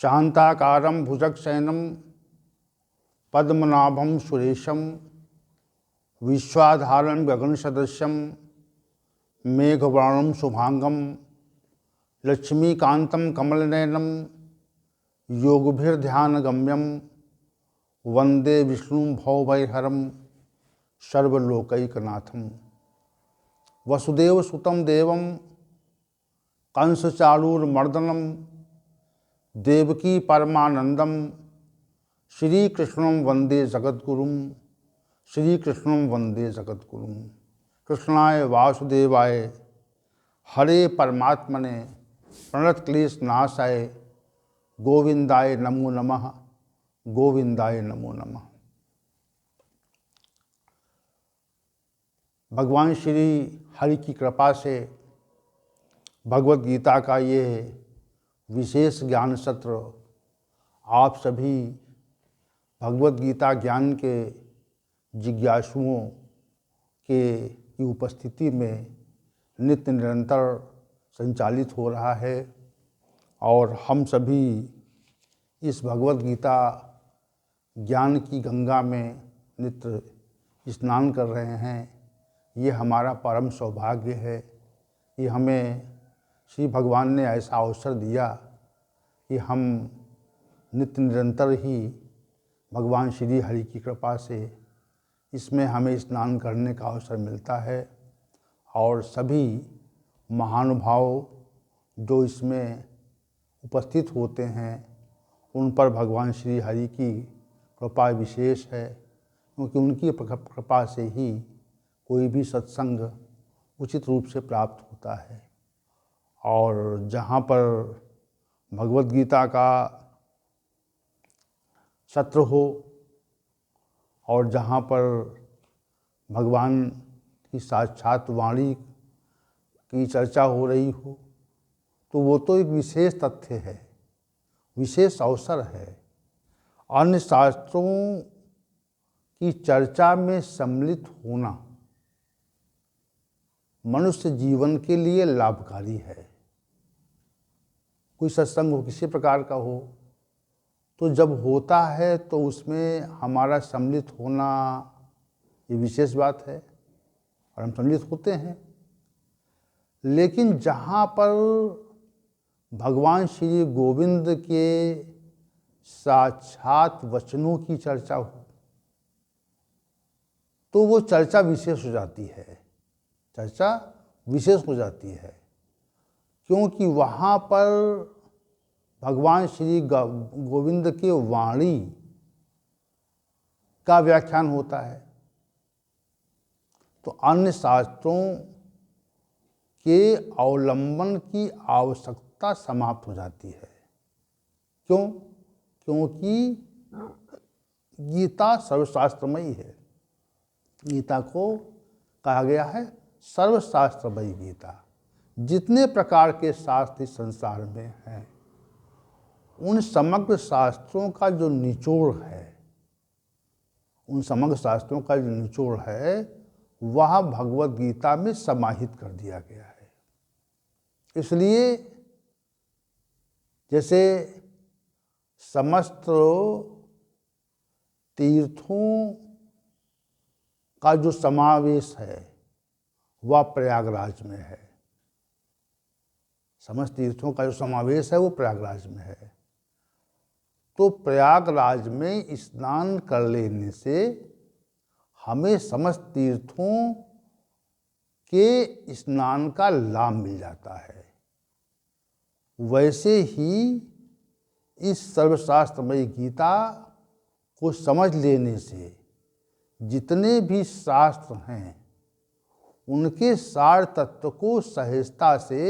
शांताकारं भुजगशयनं पद्मनाभं सुरेशं विश्वाधारं गगनसदृशं मेघवर्णं शुभांगं लक्ष्मीकान्तं कमलनयनं योगभिर्ध्यानगम्यं वंदे विष्णुं भवभयहरं सर्वलोकैकनाथं। वसुदेवसुतं देवं कंसचाणूरमर्दनं देवकी परमानंदम श्रीकृष्णं वंदे जगद्गुरुं श्रीकृष्णं वंदे जगद्गुरुं। कृष्णाय वासुदेवाय हरे परमात्मने प्रणतक्लेशनाशाय गोविंदाय नमो नमः गोविंदाय नमो नमः। भगवान श्री हरि की कृपा से भगवद गीता का ये विशेष ज्ञान सत्र आप सभी भगवद गीता ज्ञान के जिज्ञासुओं के की उपस्थिति में नित्य निरंतर संचालित हो रहा है और हम सभी इस भगवद गीता ज्ञान की गंगा में नित्य स्नान कर रहे हैं। ये हमारा परम सौभाग्य है। ये हमें श्री भगवान ने ऐसा अवसर दिया कि हम नित्य निरंतर ही भगवान श्री हरि की कृपा से इसमें हमें स्नान करने का अवसर मिलता है और सभी महानुभाव जो इसमें उपस्थित होते हैं उन पर भगवान श्री हरि की कृपा विशेष है, क्योंकि उनकी कृपा से ही कोई भी सत्संग उचित रूप से प्राप्त होता है। और जहाँ पर भगवद गीता का सत्र हो और जहाँ पर भगवान की साक्षात वाणी की चर्चा हो रही हो तो वो तो एक विशेष तथ्य है, विशेष अवसर है। अन्य शास्त्रों की चर्चा में सम्मिलित होना मनुष्य जीवन के लिए लाभकारी है। कोई सत्संग हो किसी प्रकार का हो तो जब होता है तो उसमें हमारा सम्मिलित होना ये विशेष बात है और हम सम्मिलित होते हैं। लेकिन जहाँ पर भगवान श्री गोविंद के साक्षात वचनों की चर्चा हो तो वो चर्चा विशेष हो जाती है, चर्चा विशेष हो जाती है, क्योंकि वहाँ पर भगवान श्री गोविंद के वाणी का व्याख्यान होता है। तो अन्य शास्त्रों के अवलंबन की आवश्यकता समाप्त हो जाती है। क्यों? क्योंकि गीता सर्वशास्त्रमयी है। गीता को कहा गया है सर्वशास्त्रमयी गीता। जितने प्रकार के शास्त्र इस संसार में हैं उन समग्र शास्त्रों का जो निचोड़ है, उन समग्र शास्त्रों का जो निचोड़ है वह भगवद गीता में समाहित कर दिया गया है। इसलिए जैसे समस्त तीर्थों का जो समावेश है वह प्रयागराज में है, समस्त तीर्थों का जो समावेश है वो प्रयागराज में है। तो प्रयागराज में स्नान कर लेने से हमें समस्त तीर्थों के स्नान का लाभ मिल जाता है। वैसे ही इस सर्वशास्त्रमयी गीता को समझ लेने से जितने भी शास्त्र हैं उनके सार तत्व को सहजता से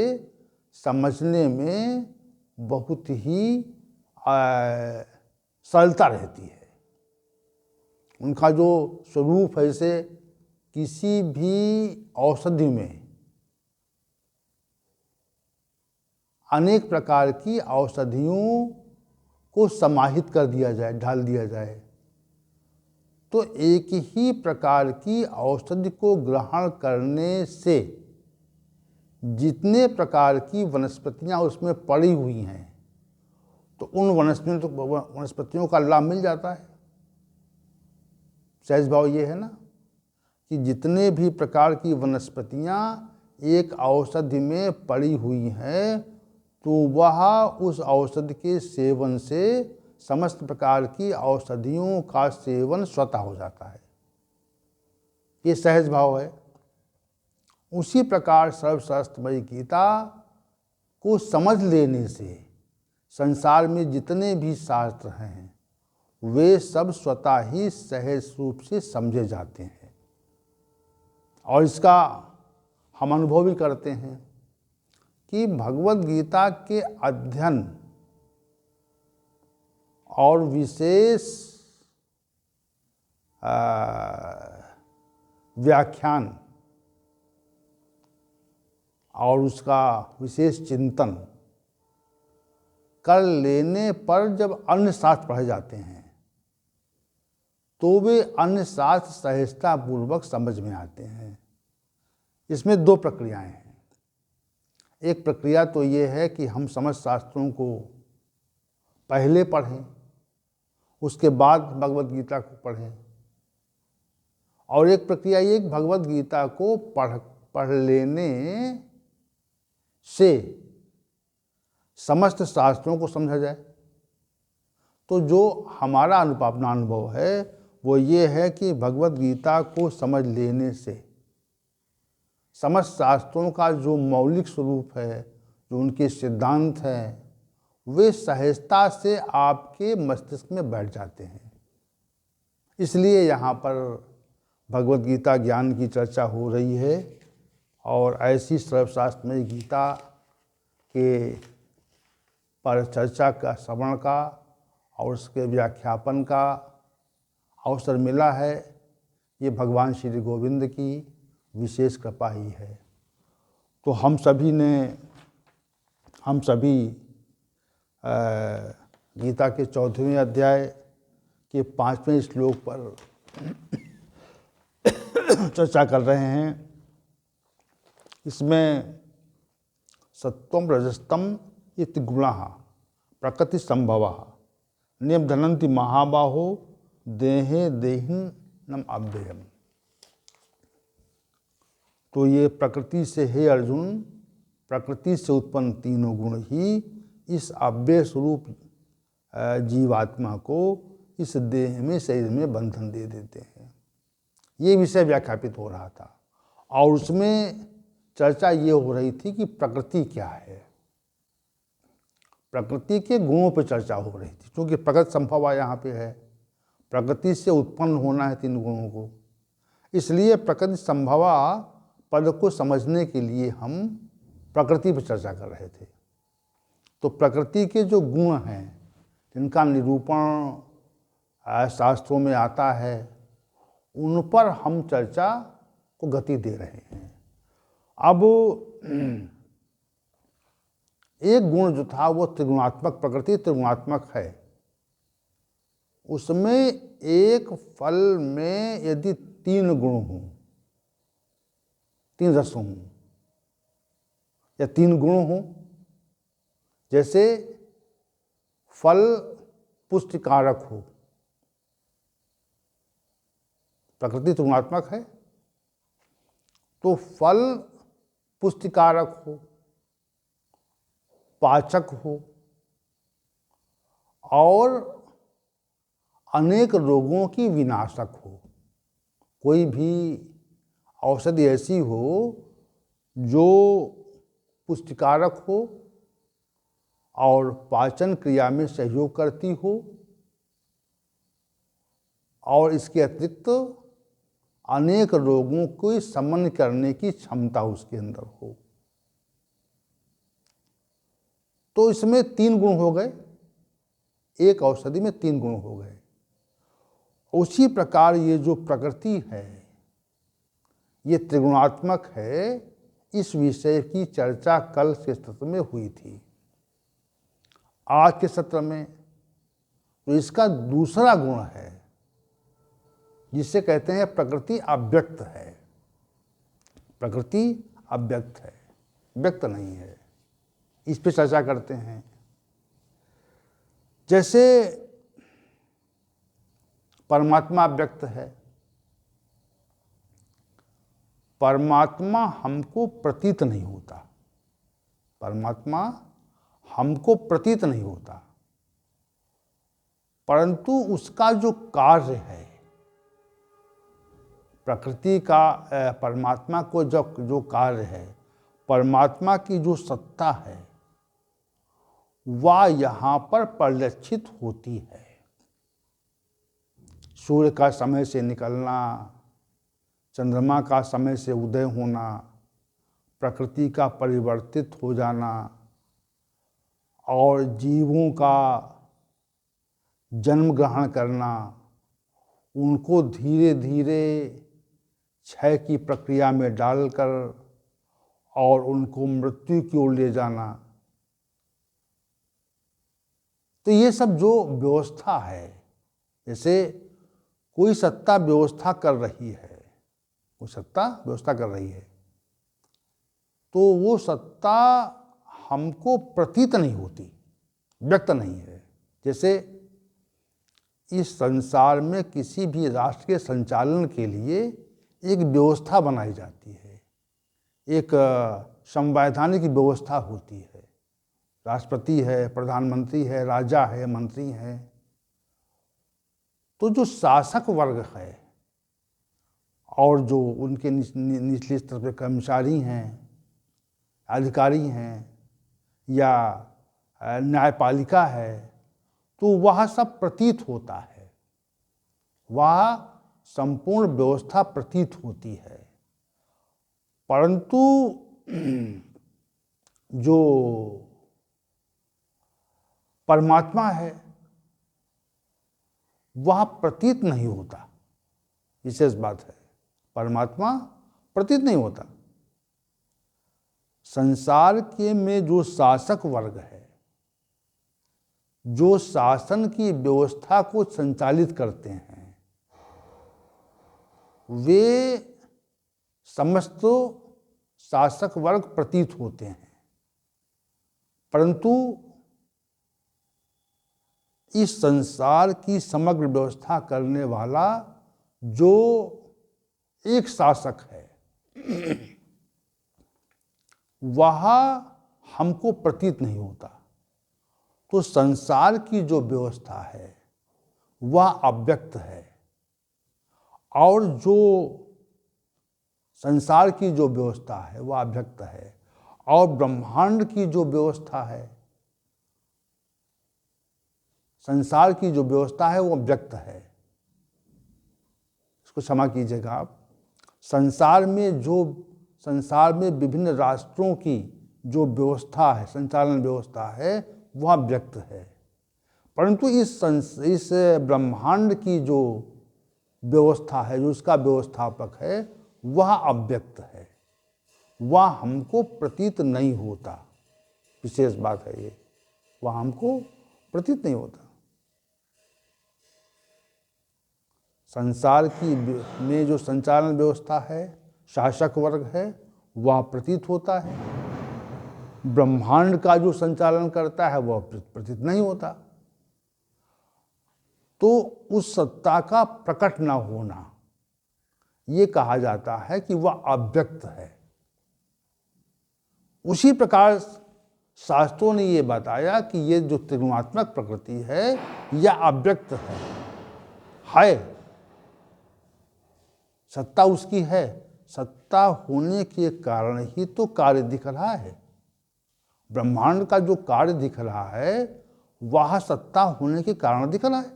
समझने में बहुत ही सरलता रहती है। उनका जो स्वरूप है, जैसे किसी भी औषधि में अनेक प्रकार की औषधियों को समाहित कर दिया जाए, ढाल दिया जाए, तो एक ही प्रकार की औषधि को ग्रहण करने से जितने प्रकार की वनस्पतियां उसमें पड़ी हुई हैं तो उन वनस्पतियों का लाभ मिल जाता है। सहज भाव ये है ना कि जितने भी प्रकार की वनस्पतियाँ एक औषधि में पड़ी हुई हैं, तो वह उस औषधि के सेवन से समस्त प्रकार की औषधियों का सेवन स्वतः हो जाता है। ये सहज भाव है। उसी प्रकार सर्वशास्त्रमयी गीता को समझ लेने से संसार में जितने भी शास्त्र हैं वे सब स्वतः ही सहज रूप से समझे जाते हैं, और इसका हम अनुभव भी करते हैं कि भगवत गीता के अध्ययन और विशेष व्याख्यान और उसका विशेष चिंतन कर लेने पर जब अन्य शास्त्र पढ़े जाते हैं तो वे अन्य शास्त्र सहजतापूर्वक समझ में आते हैं। इसमें दो प्रक्रियाएं हैं। एक प्रक्रिया तो ये है कि हम समस्त शास्त्रों को पहले पढ़ें, उसके बाद भगवत गीता को पढ़ें, और एक प्रक्रिया ये कि भगवत गीता को पढ़ लेने से समस्त शास्त्रों को समझा जाए। तो जो हमारा अपना अनुभव है वो ये है कि भगवत गीता को समझ लेने से समस्त शास्त्रों का जो मौलिक स्वरूप है, जो उनके सिद्धांत हैं, वे सहजता से आपके मस्तिष्क में बैठ जाते हैं। इसलिए यहाँ पर भगवत गीता ज्ञान की चर्चा हो रही है, और ऐसी सर्वशास्त्रमयी गीता के पर चर्चा का, श्रवण का और उसके व्याख्यापन का अवसर मिला है। ये भगवान श्री गोविंद की विशेष कृपा ही है। तो हम सभी गीता के 14वें अध्याय के 5वें श्लोक पर चर्चा कर रहे हैं। इसमें सत्वम रजस्तम इति गुणाः प्रकृति संभवः निबध्नन्ति महाबाहो देहे देहिनम् अव्ययम्। तो ये प्रकृति से, हे अर्जुन, प्रकृति से उत्पन्न तीनों गुण ही इस अव्यय स्वरूप जीवात्मा को इस देह में, शरीर में बंधन दे देते हैं। ये विषय व्याख्यापित हो रहा था, और उसमें चर्चा ये हो रही थी कि प्रकृति क्या है। प्रकृति के गुणों पर चर्चा हो रही थी, क्योंकि प्रकृति संभवा यहाँ पे है, प्रकृति से उत्पन्न होना है तीन गुणों को। इसलिए प्रकृति संभवा पद को समझने के लिए हम प्रकृति पर चर्चा कर रहे थे। तो प्रकृति के जो गुण हैं जिनका निरूपण शास्त्रों में आता है, उन पर हम चर्चा को गति दे रहे हैं। अब एक गुण जो था वो त्रिगुणात्मक, प्रकृति त्रिगुणात्मक है। उसमें एक फल में यदि 3 गुण हों, 3 रस हों या 3 गुण हों, जैसे फल पुष्टिकारक हो, प्रकृति त्रिगुणात्मक है, तो फल पुष्टिकारक हो, पाचक हो और अनेक रोगों की विनाशक हो। कोई भी औषधि ऐसी हो जो पुष्टिकारक हो और पाचन क्रिया में सहयोग करती हो, और इसके अतिरिक्त अनेक रोगों को शमन करने की क्षमता उसके अंदर हो। तो इसमें 3 गुण हो गए, एक औषधि में 3 गुण हो गए। उसी प्रकार ये जो प्रकृति है ये त्रिगुणात्मक है। इस विषय की चर्चा कल के सत्र में हुई थी। आज के सत्र में तो इसका दूसरा गुण है जिसे कहते हैं प्रकृति अव्यक्त है। प्रकृति अव्यक्त है, व्यक्त नहीं है। इस पे चर्चा करते हैं। जैसे परमात्मा व्यक्त है, परमात्मा हमको प्रतीत नहीं होता, परमात्मा हमको प्रतीत नहीं होता, परंतु उसका जो कार्य है, प्रकृति का परमात्मा को जो कार्य है, परमात्मा की जो सत्ता है, वह यहाँ पर परिलक्षित होती है। सूर्य का समय से निकलना, चंद्रमा का समय से उदय होना, प्रकृति का परिवर्तित हो जाना और जीवों का जन्म ग्रहण करना, उनको धीरे धीरे क्षय की प्रक्रिया में डालकर और उनको मृत्यु की ओर ले जाना, तो ये सब जो व्यवस्था है, जैसे कोई सत्ता व्यवस्था कर रही है, कोई सत्ता व्यवस्था कर रही है, तो वो सत्ता हमको प्रतीत नहीं होती, व्यक्त नहीं है। जैसे इस संसार में किसी भी राष्ट्र के संचालन के लिए एक व्यवस्था बनाई जाती है, एक संवैधानिक व्यवस्था होती है। राष्ट्रपति है, प्रधानमंत्री है, राजा है, मंत्री हैं। तो जो शासक वर्ग है और जो उनके निचले स्तर पर कर्मचारी हैं, अधिकारी हैं या न्यायपालिका है, तो वह सब प्रतीत होता है, वह संपूर्ण व्यवस्था प्रतीत होती है। परंतु जो परमात्मा है वह प्रतीत नहीं होता, विशेष बात है, परमात्मा प्रतीत नहीं होता। संसार के में जो शासक वर्ग है, जो शासन की व्यवस्था को संचालित करते हैं, वे समस्त शासक वर्ग प्रतीत होते हैं, परंतु इस संसार की समग्र व्यवस्था करने वाला जो एक शासक है, वह हमको प्रतीत नहीं होता। तो संसार की जो व्यवस्था है वह अव्यक्त है, और जो संसार की जो व्यवस्था है वह अव्यक्त है, और ब्रह्मांड की जो व्यवस्था है, संसार की जो व्यवस्था है वो व्यक्त है। इसको क्षमा कीजिएगा आप। संसार में विभिन्न राष्ट्रों की जो व्यवस्था है, संचालन व्यवस्था है, वह व्यक्त है, परंतु इस ब्रह्मांड की जो व्यवस्था है, जो उसका व्यवस्थापक है, वह अव्यक्त है, वह हमको प्रतीत नहीं होता। विशेष बात है ये, वह हमको प्रतीत नहीं होता। संसार की में जो संचालन व्यवस्था है, शासक वर्ग है, वह प्रतीत होता है। ब्रह्मांड का जो संचालन करता है वह प्रतीत नहीं होता। तो उस सत्ता का प्रकट न होना, ये कहा जाता है कि वह अव्यक्त है। उसी प्रकार शास्त्रों ने ये बताया कि ये जो त्रिगुणात्मक प्रकृति है यह अव्यक्त है। सत्ता उसकी है, सत्ता होने के कारण ही तो कार्य दिख रहा है। ब्रह्मांड का जो कार्य दिख रहा है वह सत्ता होने के कारण दिख रहा है।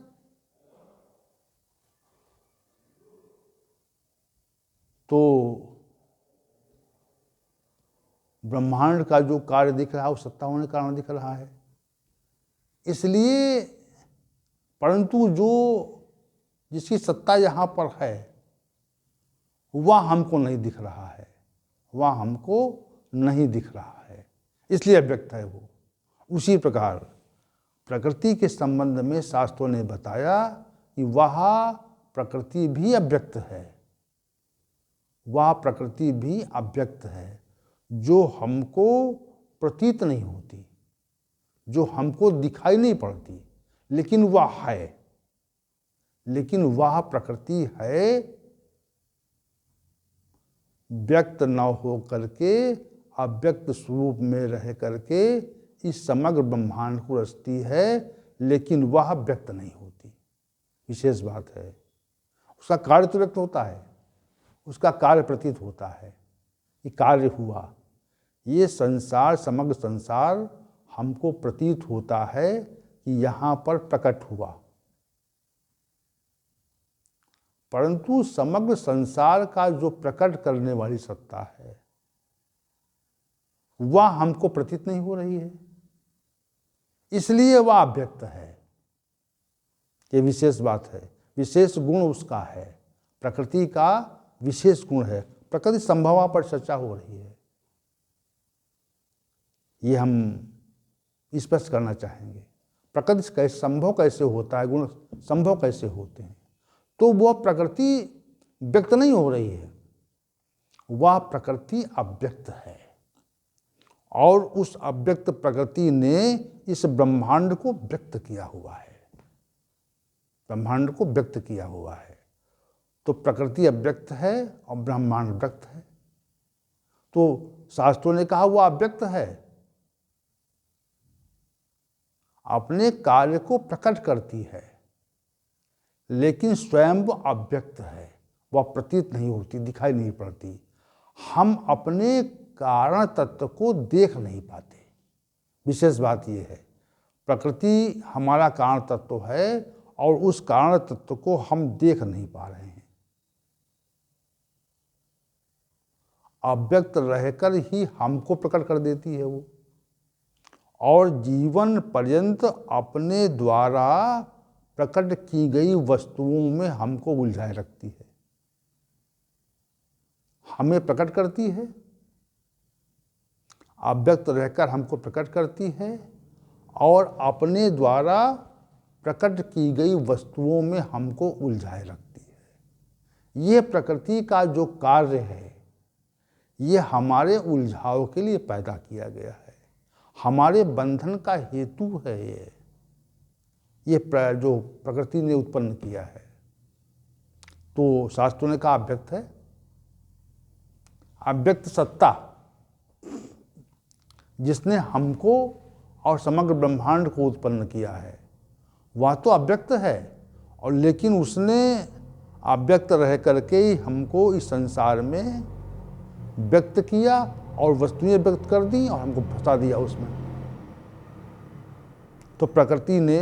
तो ब्रह्मांड का जो कार्य दिख रहा है वो सत्ता होने के कारण दिख रहा है। इसलिए परंतु जो जिसकी सत्ता यहाँ पर है वह हमको नहीं दिख रहा है, वह हमको नहीं दिख रहा है, इसलिए अव्यक्त है वो। उसी प्रकार प्रकृति के संबंध में शास्त्रों ने बताया कि वह प्रकृति भी अव्यक्त है, वह प्रकृति भी अव्यक्त है, जो हमको प्रतीत नहीं होती, जो हमको दिखाई नहीं पड़ती, लेकिन वह है, लेकिन वह प्रकृति है व्यक्त न हो करके अव्यक्त स्वरूप में रह करके इस समग्र ब्रह्मांड को रचती है, लेकिन वह व्यक्त नहीं होती। विशेष बात है, उसका कार्य तो व्यक्त होता है, उसका कार्य प्रतीत होता है, ये कार्य हुआ। ये संसार, समग्र संसार हमको प्रतीत होता है कि यहाँ पर प्रकट हुआ, परंतु समग्र संसार का जो प्रकट करने वाली सत्ता है वह हमको प्रतीत नहीं हो रही है, इसलिए वह अव्यक्त है। ये विशेष बात है, विशेष गुण उसका है, प्रकृति का विशेष गुण है। प्रकृति संभवा पर चर्चा हो रही है, ये हम स्पष्ट करना चाहेंगे। प्रकृति कैसे संभव कैसे होता है, गुण संभव कैसे होते हैं, तो वह प्रकृति व्यक्त नहीं हो रही है, वह प्रकृति अव्यक्त है, और उस अव्यक्त प्रकृति ने इस ब्रह्मांड को व्यक्त किया हुआ है, ब्रह्मांड को व्यक्त किया हुआ है। तो प्रकृति अव्यक्त है और ब्रह्मांड व्यक्त है। तो शास्त्रों ने कहा वह अव्यक्त है, अपने कार्य को प्रकट करती है, लेकिन स्वयं वो अव्यक्त है, वह प्रतीत नहीं होती, दिखाई नहीं पड़ती। हम अपने कारण तत्व को देख नहीं पाते। विशेष बात यह है, प्रकृति हमारा कारण तत्व है और उस कारण तत्व को हम देख नहीं पा रहे हैं। अव्यक्त रहकर ही हमको प्रकट कर देती है वो, और जीवन पर्यंत अपने द्वारा प्रकट की गई वस्तुओं में हमको उलझाए रखती है, हमें प्रकट करती है, अव्यक्त रहकर हमको प्रकट करती है, और अपने द्वारा प्रकट की गई वस्तुओं में हमको उलझाए रखती है। ये प्रकृति का जो कार्य है, ये हमारे उलझाव के लिए पैदा किया गया है, हमारे बंधन का हेतु है। ये जो प्रकृति ने उत्पन्न किया है। तो शास्त्रों ने कहा अव्यक्त है। अव्यक्त सत्ता जिसने हमको और समग्र ब्रह्मांड को उत्पन्न किया है वह तो अव्यक्त है, और लेकिन उसने अव्यक्त रह करके ही हमको इस संसार में व्यक्त किया और वस्तुएं व्यक्त कर दी और हमको फंसा दिया उसमें। तो प्रकृति ने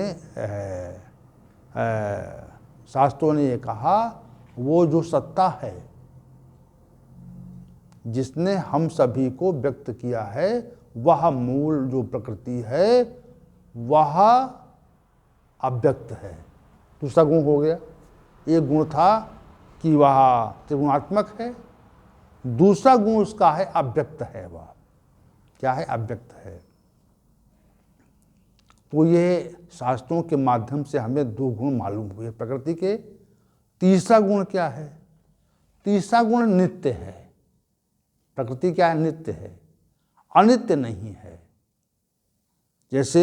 शास्त्रों ने ये कहा वो जो सत्ता है जिसने हम सभी को व्यक्त किया है, वह मूल जो प्रकृति है वह अव्यक्त है। दूसरा गुण हो गया, एक गुण था कि वह त्रिगुणात्मक है, दूसरा गुण उसका है अव्यक्त है। वह क्या है? अव्यक्त है। तो ये शास्त्रों के माध्यम से हमें दो गुण मालूम हुए प्रकृति के। तीसरा गुण क्या है? तीसरा गुण नित्य है। प्रकृति क्या है? नित्य है, अनित्य नहीं है। जैसे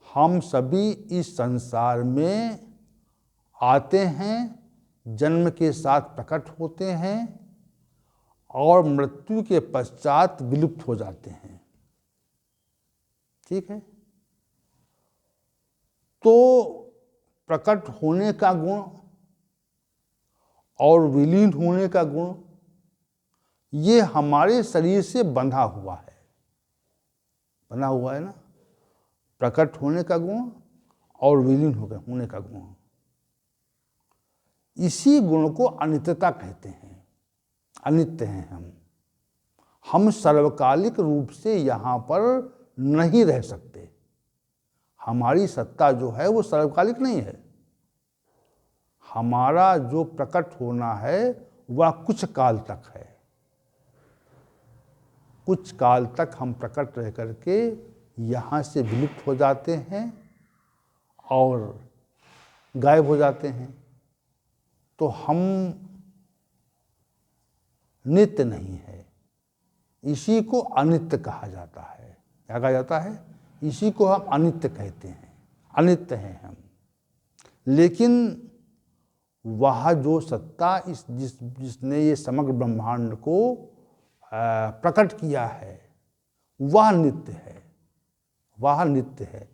हम सभी इस संसार में आते हैं, जन्म के साथ प्रकट होते हैं और मृत्यु के पश्चात विलुप्त हो जाते हैं। ठीक है? तो प्रकट होने का गुण और विलीन होने का गुण ये हमारे शरीर से बंधा हुआ है, बना हुआ है ना। प्रकट होने का गुण और विलीन होने का गुण, इसी गुण को अनित्यता कहते हैं। अनित्य हैं हम सर्वकालिक रूप से यहाँ पर नहीं रह सकते। हमारी सत्ता जो है वो सर्वकालिक नहीं है। हमारा जो प्रकट होना है वह कुछ काल तक है। कुछ काल तक हम प्रकट रह करके यहाँ से विलुप्त हो जाते हैं और गायब हो जाते हैं। तो हम नित्य नहीं है, इसी को अनित्य कहा जाता है। क्या कहा जाता है? इसी को हम अनित्य कहते हैं। अनित्य हैं हम। लेकिन वह जो सत्ता जिसने ये समग्र ब्रह्मांड को प्रकट किया है वह नित्य है, वह नित्य है।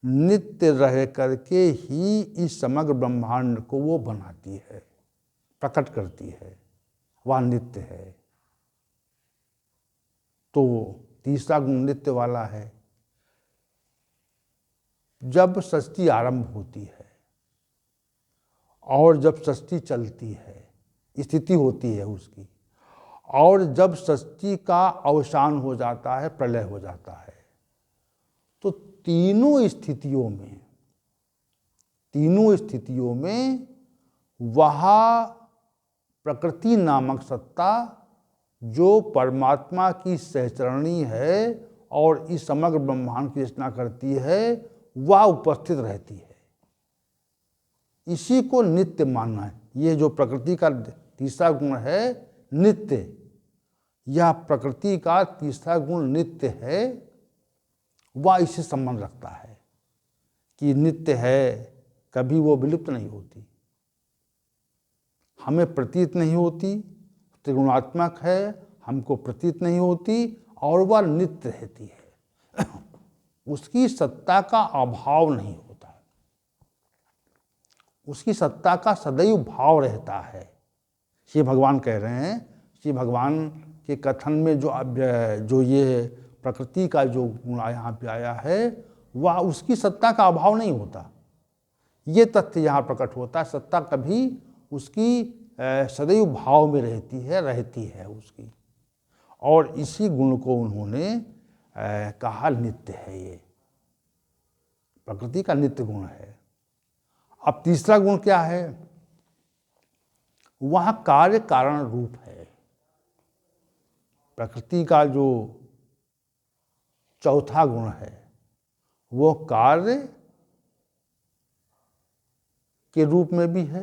नित्य रह करके ही इस समग्र ब्रह्मांड को वो बनाती है, प्रकट करती है, वह नित्य है। तो तीसरा गुण नित्य वाला है। जब सृष्टि आरंभ होती है और जब सृष्टि चलती है, स्थिति होती है उसकी, और जब सृष्टि का अवसान हो जाता है, प्रलय हो जाता है, तो तीनों स्थितियों में वह प्रकृति नामक सत्ता जो परमात्मा की सहचरणी है और इस समग्र ब्रह्मांड की रचना करती है, वह उपस्थित रहती है। इसी को नित्य मानना है। ये जो प्रकृति का तीसरा गुण है नित्य, यह प्रकृति का तीसरा गुण नित्य है, वह इससे संबंध रखता है कि नित्य है, कभी वो विलुप्त नहीं होती, हमें प्रतीत नहीं होती, त्रिगुणात्मक है, हमको प्रतीत नहीं होती और वह नित्य रहती है। उसकी सत्ता का अभाव नहीं होता, उसकी सत्ता का सदैव भाव रहता है। श्री भगवान कह रहे हैं, श्री भगवान के कथन में जो ये प्रकृति का जो गुण यहाँ पे आया है, वह उसकी सत्ता का अभाव नहीं होता। ये तथ्य यहाँ प्रकट होता है, सत्ता कभी उसकी सदैव भाव में रहती है उसकी। और इसी गुण को उन्होंने कहा नित्य है, ये प्रकृति का नित्य गुण है। अब तीसरा गुण क्या है? वह कार्य कारण रूप है। प्रकृति का जो चौथा गुण है वो कार्य के रूप में भी है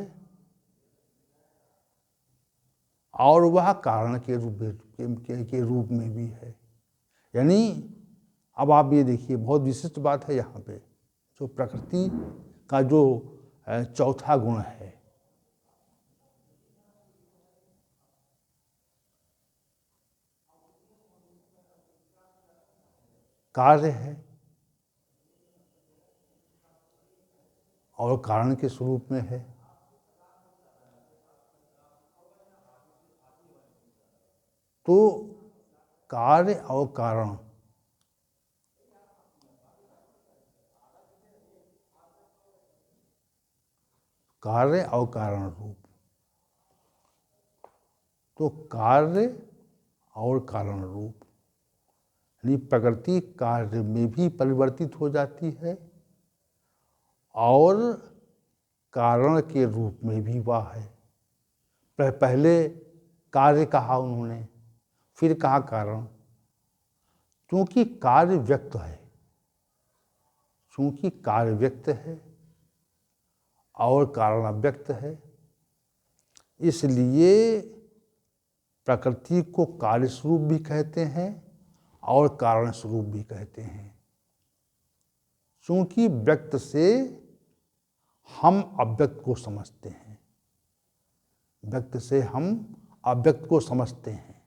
और वह कारण के रूप में भी है। यानी अब आप ये देखिए, बहुत विशिष्ट बात है यहाँ पे, जो प्रकृति का जो चौथा गुण है, कार्य है और कारण के स्वरूप में है। तो कार्य और कारण, कार्य और कारण रूप, तो कार्य और कारण रूप यानी प्रकृति कार्य में भी परिवर्तित हो जाती है और कारण के रूप में भी वह है। पहले कार्य कहा उन्होंने, फिर कहा कारण, क्योंकि कार्य व्यक्त है, क्योंकि कार्य व्यक्त है और कारण अव्यक्त है, इसलिए प्रकृति को कार्य स्वरूप भी कहते हैं और कारण स्वरूप भी कहते हैं। क्योंकि व्यक्त से हम अव्यक्त को समझते हैं, व्यक्त से हम अव्यक्त को समझते हैं।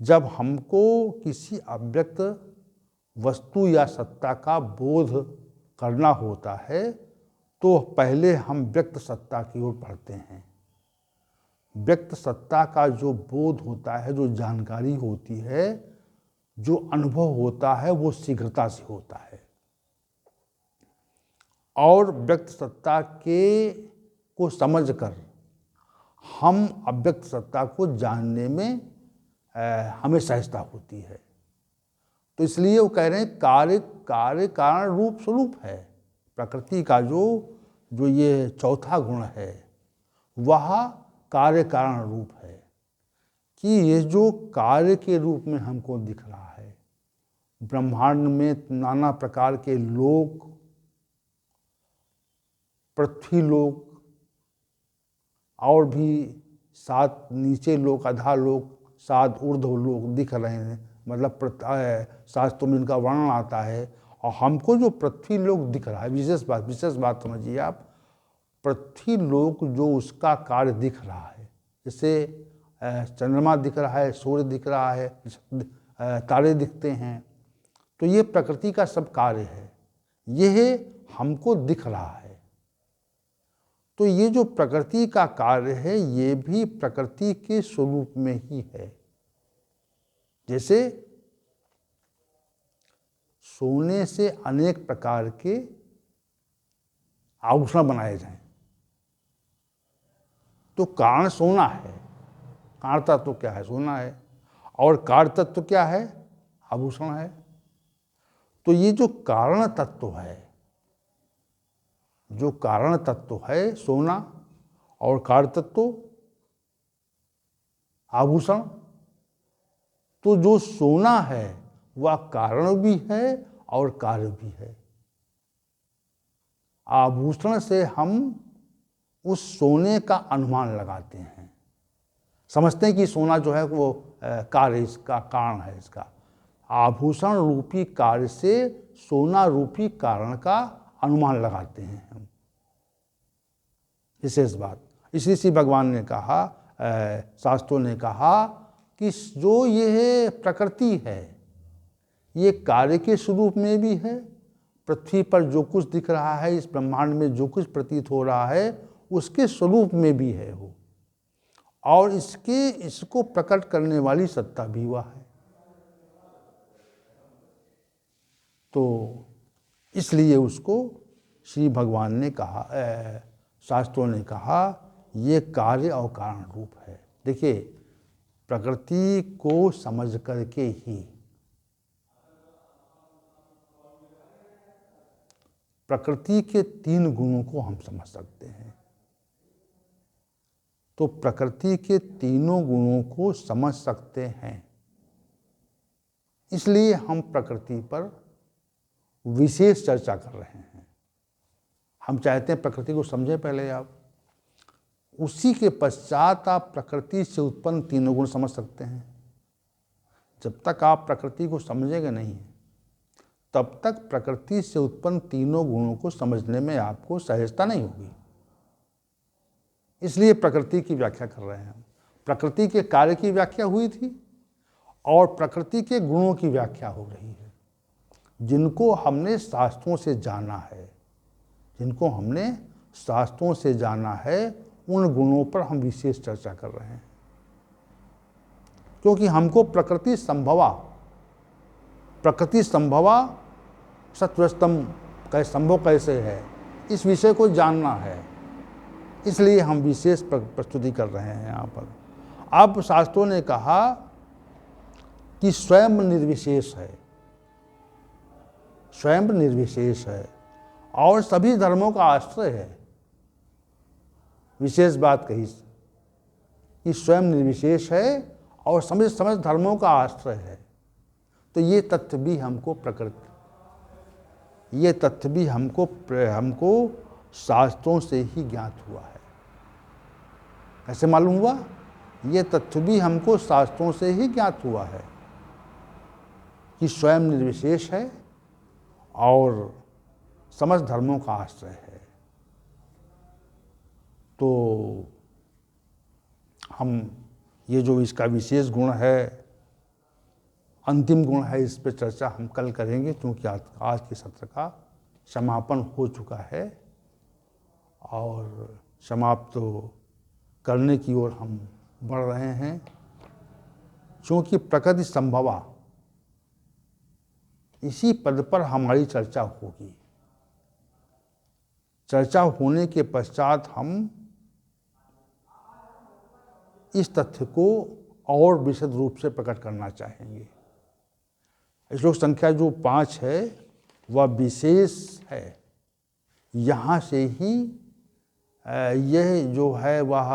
जब हमको किसी अव्यक्त वस्तु या सत्ता का बोध करना होता है तो पहले हम व्यक्त सत्ता की ओर बढ़ते हैं। व्यक्त सत्ता का जो बोध होता है, जो जानकारी होती है, जो अनुभव होता है, वो शीघ्रता से होता है और व्यक्त सत्ता को समझकर हम अव्यक्त सत्ता को जानने में हमें सहजता होती है। तो इसलिए वो कह रहे हैं कार्य कारण रूप स्वरूप है। प्रकृति का जो ये चौथा गुण है वह कार्य कारण रूप है कि ये जो कार्य के रूप में हमको दिख रहा है, ब्रह्मांड में नाना प्रकार के लोक, पृथ्वी लोक और भी 7 नीचे लोक, अधा लोक, 7 ऊर्ध्व लोक दिख रहे हैं, मतलब शास्त्रों में इनका वर्णन आता है। और हमको जो पृथ्वी लोक दिख रहा है, विशेष बात समझिए आप, पृथ्वी लोक जो उसका कार्य दिख रहा है, जैसे चंद्रमा दिख रहा है, सूर्य दिख रहा है, तारे दिखते हैं, तो ये प्रकृति का सब कार्य है, यह हमको दिख रहा है। तो ये जो प्रकृति का कार्य है ये भी प्रकृति के स्वरूप में ही है। जैसे सोने से अनेक प्रकार के आभूषण बनाए जाएं, तो कारण सोना है, कारण तत्व क्या है? सोना है। और कार्य तत्व क्या है? आभूषण है। तो ये जो कारण तत्व है, जो कारण तत्व है सोना, और कार्य तत्व आभूषण, तो जो सोना है वह कारण भी है और कार्य भी है। आभूषण से हम उस सोने का अनुमान लगाते हैं, समझते हैं कि सोना जो है वो कार्य इसका कारण है। इसका आभूषण रूपी कार्य से सोना रूपी कारण का अनुमान लगाते हैं हम। विशेष बात इसी से भगवान ने कहा, शास्त्रों ने कहा कि जो ये प्रकृति है ये कार्य के स्वरूप में भी है, पृथ्वी पर जो कुछ दिख रहा है, इस ब्रह्मांड में जो कुछ प्रतीत हो रहा है उसके स्वरूप में भी है वो, और इसको प्रकट करने वाली सत्ता भी वह है। तो इसलिए उसको श्री भगवान ने कहा, शास्त्रों ने कहा ये कार्य और कारण रूप है। देखिए, प्रकृति को समझ करके ही प्रकृति के 3 गुणों को हम समझ सकते हैं। तो प्रकृति के तीनों गुणों को समझ सकते हैं, इसलिए हम प्रकृति पर विशेष चर्चा कर रहे हैं। हम चाहते हैं प्रकृति को समझें पहले आप, उसी के पश्चात आप प्रकृति से उत्पन्न तीनों गुण समझ सकते हैं। जब तक आप प्रकृति को समझेंगे नहीं तब तक प्रकृति से उत्पन्न तीनों गुणों को समझने में आपको सहजता नहीं होगी। इसलिए प्रकृति की व्याख्या कर रहे हैं। प्रकृति के कार्य की व्याख्या हुई थी और प्रकृति के गुणों की व्याख्या हो रही है, जिनको हमने शास्त्रों से जाना है। जिनको हमने शास्त्रों से जाना है उन गुणों पर हम विशेष चर्चा कर रहे हैं, क्योंकि हमको प्रकृति संभवा सत्वस्तम का संभव कैसे है, इस विषय को जानना है। इसलिए हम विशेष प्रस्तुति कर रहे हैं यहाँ पर। अब शास्त्रों ने कहा कि स्वयं निर्विशेष है, स्वयं निर्विशेष है और सभी धर्मों का आश्रय है। विशेष बात कही कि स्वयं निर्विशेष है और समस्त धर्मों का आश्रय है। तो ये तथ्य भी हमको शास्त्रों से ही ज्ञात हुआ है। कैसे मालूम हुआ? ये तथ्य भी हमको शास्त्रों से ही ज्ञात हुआ है कि स्वयं निर्विशेष है और समस्त धर्मों का आश्रय है। तो हम ये जो इसका विशेष गुण है, अंतिम गुण है, इस पर चर्चा हम कल करेंगे, क्योंकि आज के सत्र का समापन हो चुका है और समाप्त करने की ओर हम बढ़ रहे हैं। क्योंकि प्रकृति संभवा, इसी पद पर हमारी चर्चा होगी। चर्चा होने के पश्चात हम इस तथ्य को और विशद रूप से प्रकट करना चाहेंगे। श्लोक संख्या जो 5 है वह विशेष है। यहाँ से ही यह जो है वह